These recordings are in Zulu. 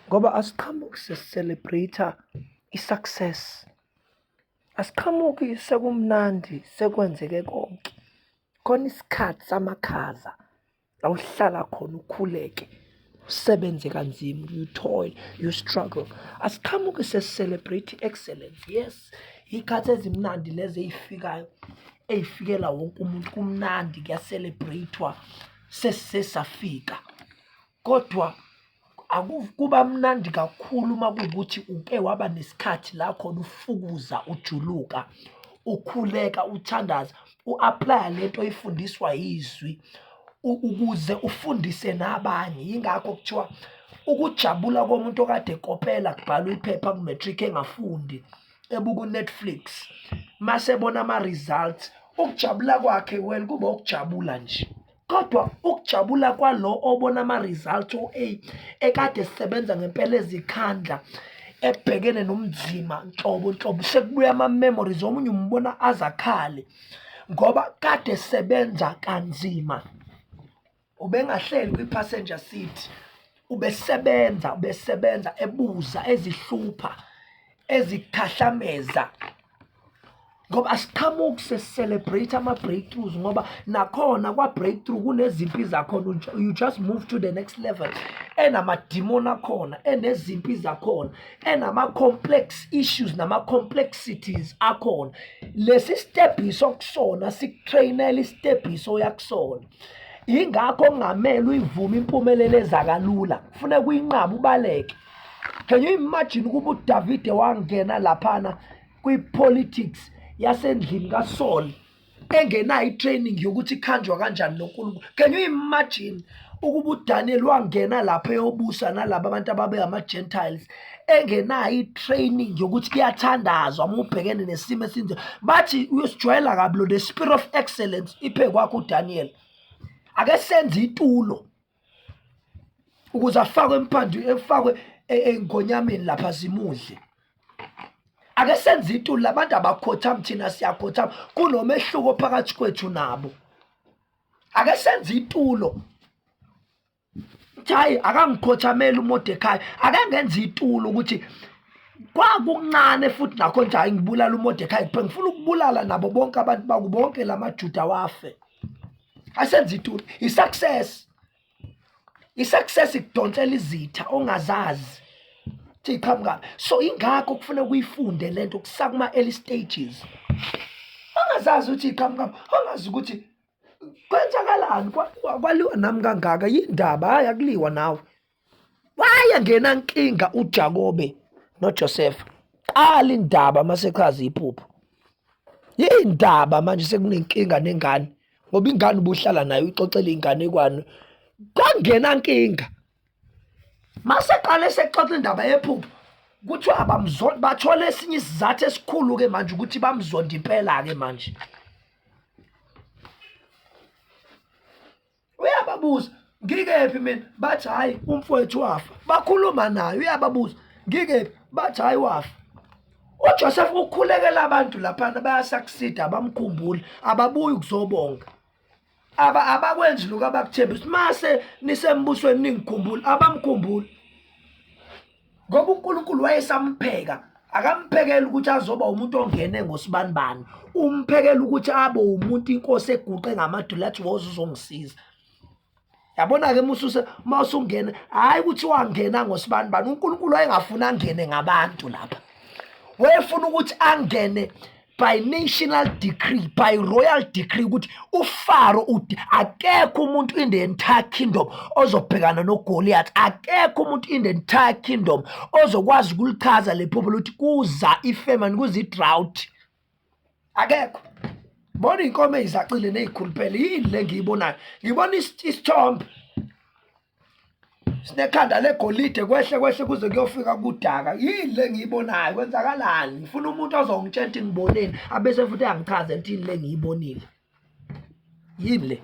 ngoba asiqhamuki sesicelebrate i-success, asiqhamuki sekumnandi sekwenzeke konke. Khona isikhathi samakhaza la uhlala khona ukhuleke, usebenze kanzima, you toil, you struggle. Asiqhamuki sesicelebrate i-excellence. Yes, iy'khathi ezimnandi lezi ey'fikayo ey'fikela wonke umuntu, kumnandi, kuyaselebrate-wa, sesafika. Kodwa kuba mnandi kakhulu uma kuwukuthi uke waba nesikhathi la khona ufukuza, ujuluka, ukhuleka, uthandaza, u-aplaya lento oyifundiswa yizwi ukuze ufundise nabanye. Yingakho kuthiwa ukujabula komuntu okade ekopela kubhalwa iphepha ku-matric engafundi, ebuka u-Netflix, mase ebona ama-results, ukujabula kwakhe well kuba ukujabula nje. Kodwa ukujabula kwalo obona ama-results o-A ekade sisebenza ngempela ezikhandla, ebhekene nomzima nhlobo, sekubuya ama-memories, omunye umbona azakhale ngoba kade sebenza kanzima. Ubengahleli kwi-passenger seat, ubesebenza ebuza, ezihlupha, ezikhahlameza. Ngoba asiqhamuki sesicelebrate ama-breakthroughs ngoba nakhona kwa-breakthrough kunezimpi zakhona, you just move to the next level, enamadimoni akhona, enezimpi zakhona, enama-complex issues nama-complexities akhona. Lesi stebhiso kusona sikutrainela istebhiso yakusona. Yingakho kungamele uyivume impumelelo ezakalula, kufuneka uyinqabe, ubaleke. Can you imagine ukuba uDavide wangena laphana kwi-politics yasendlini kaSaul engenayo i-training yokuthi ikhanjwa kanjani noNkulunkulu? Can you imagine ukuba uDaniel wangena lapho eyobusa nalabo abantu ababengama-Gentiles engenayo i-training yokuthi kuyathandazwa uma ubhekene nesimo esinzima? Bathi uyosijwayela kabi lo, the spirit of excellence iphe kwakho uDaniel. Ake senze itulo ukuze efakwe engonyameni lapha zimudle. Ake senze itulo, labantu abakhothama, thina siyakhothama, kunomehluko phakathi kwethu nabo. Ake senze itulo, hayi akangikhothameli uMordekhai, ake ngenze itulo ukuthi kwakuncane futhi nakho nje hayi ngibulala uMordekhai kuphela, ngifuna ukubulala nabo bonke abantu bakubonke lamaJuda wafe. Asenze itulo, i-success ikudonsela izitha ongazazi iqhamuka. So ingakho kufuneka uyifunde lento kusakuma-early stages, ongazazi ukuthi iqhamuka, ongazi ukuthi kwenzakalani, kwaliwa nami kangaka, yindaba, hayi akuliwa nawe. Wayangena nkinga uJakobe noJosefa, qala indaba masekhazi iphupho. Yindaba manje sekunenkinga nengane, ngoba ingane ubuhlala nayo ixoxela inganekwane, kwangena nkinga. Maseqale sexoxa indaba yephupho, kuthiwa bathole esinye isizathu esikhulu-ke manje ukuthi bamzonda impela-ke manje. Uyababuza, ngikephi mina? Bathi hhayi umfowethu wafa. Bakhuluma naye, uyababuza, ngikephi? Bathi hhayi wafa. uJoseph ukhulekela abantu laphana, bayasucceeda, abamkhumbula, ababuyi ukuzobonga, abakwenzi lokhu abakuthembisa. Mase nisembusweni ningikhumbula, abamkhumbula ngoba uNkulunkulu wayesampheka. Akamphekela ukuthi azoba umuntu ongene ngosibanibani, umphekela ukuthi abe umuntu inkosi eguqe ngamadolo athi woza uzongisiza. Yabona-ke mawusungena, hhayi ukuthi wangena ngosibanibani. uNkulunkulu wayengafuna angene ngabantu lapha, wayefuna ukuthi angene by national decree, by royal decree, ukuthi uFaro akekho umuntu in the entire kingdom ozobhekana noGoliath, akekho umuntu in the entire kingdom ozokwazi ukulichaza lephupho ukuthi kuza ifemani, kuza i-drought, akekho. Bona iy'nkomo ey'zacile ney'khuluphele, yini le ngiyibonayo? Ngibona isithombe sinekhanda legolide, kwehle kuze kuyofika kudaka. Yini le ngiyibonayo? Kwenzakalani? Ngifuna umuntu ozongitshela ukuthi ngiboneni, abese futhi angichaze ukuthi yini le ngiyibonile. Yini le?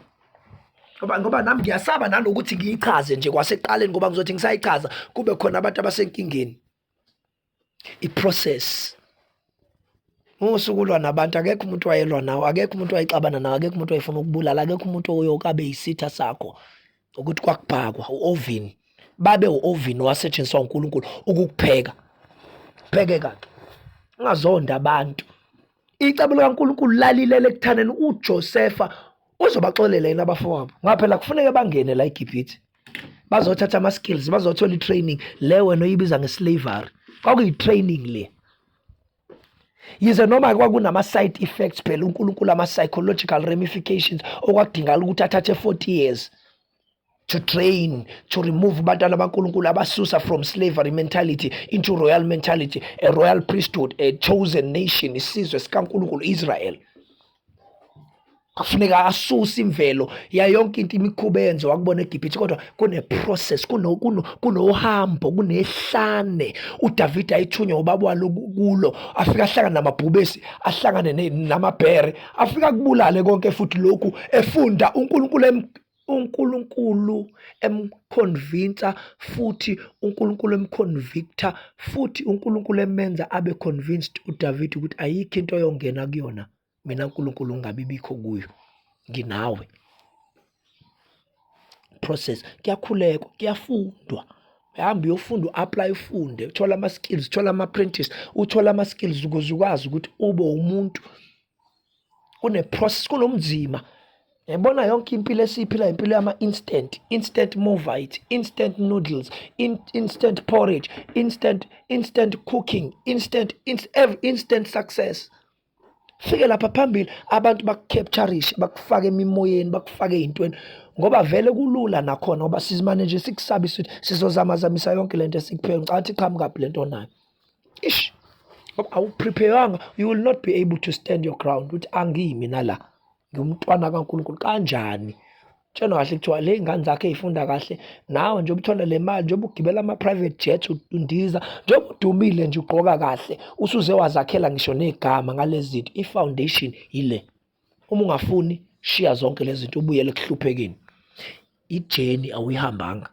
Ngoba nami ngiyasaba nanokuthi ngiyichaze nje kwasekuqaleni, ngoba ngizothi ngisayichaza kube khona abantu abasenkingeni. I-process. Ngosukulwa nabantu, akekho umuntu wayelwa nawe, akekho umuntu wayexabana nawe, akekho umuntu wayefuna ukubulala, akekho umuntu oyoke abe yisitha sakho ukuthi kwakubhakwa u-Ovini babe u-oven wasetshenziswa uNkulunkulu ukukupheka. Phekeka ungazonda abantu. Icebo likaNkulunkulu lalilele ekuthaneni uJosefa uzobaxolela yena abafowabo. Ngaphela kufuneka bangene la eGibhithe. Bazothatha ama-skills, bazothola i-training le wena oyibiza nge-slavery. Kwakuyi-training le. Yize noma kwakunama-side effects phela uNkulunkulu ama-psychological ramifications okwakudingakala ukuthi athathe 40 years to train, to remove abantwana baNkulunkulu abasusa from slavery mentality into royal mentality, a royal priesthood, a chosen nation, isizwe sikaNkulunkulu Israel. Kufuneka asuse imvelo ya yonke into imikhuba eyenziwa wakubona eGibhithe, kodwa kune-process, kunohambo, kunehlane. UDavid ayithunywa ubaba walo kulo, afika ahlangane namabhubesi, ahlangane namabhere, afika kubulale konke futhi lokhu efunda uNkulunkulu emconvince, futhi uNkulunkulu emconvicta, futhi uNkulunkulu emenza abe convinced uDavid ukuthi ayikho into yongena kuyona mina uNkulunkulu ngabibikho kuyo, nginawe. Process kuyakhulekwa, kuyafundwa. Hamba uyofunda, u-apply, ufunde, uthola ama-skills, uthola ama-apprentice, uthola ama-skills ukuze ukwazi ukuthi ube umuntu. Kune-process, kunomzima. Yabona yonke impilo esiyiphila impilo yama-instant movite, instant noodles, instant porridge, instant cooking, instant success. Fike lapha phambili abantu bakukapturishe, bakufake emimoyeni, bakufake ey'ntweni, ngoba vele kulula nakhona ngoba sizimane nje sikusabe sithi sizozamazamisa yonke lento esikupheka. Ngicathi qhamukaphi lento onayo. Ngoba awupreparewanga, you will not be able to stand your ground ukuthi angimi nala, ngumntwana kaNkulunkulu. Kanjani? Tshena kahle kuthiwa le ngane zakhe ey'funda kahle, nawe nje ubuthola le mali, njengoba ugibela ama-private jets, undiza, njengoba udumile nje ugqoka kahle, usuze wazakhela ngisho negama ngalezi zinto. I-foundation yile. Uma ungafuni, shiya zonke lezi zinto ubuyele ekuhluphekeni. Ijeni awuyihambanga.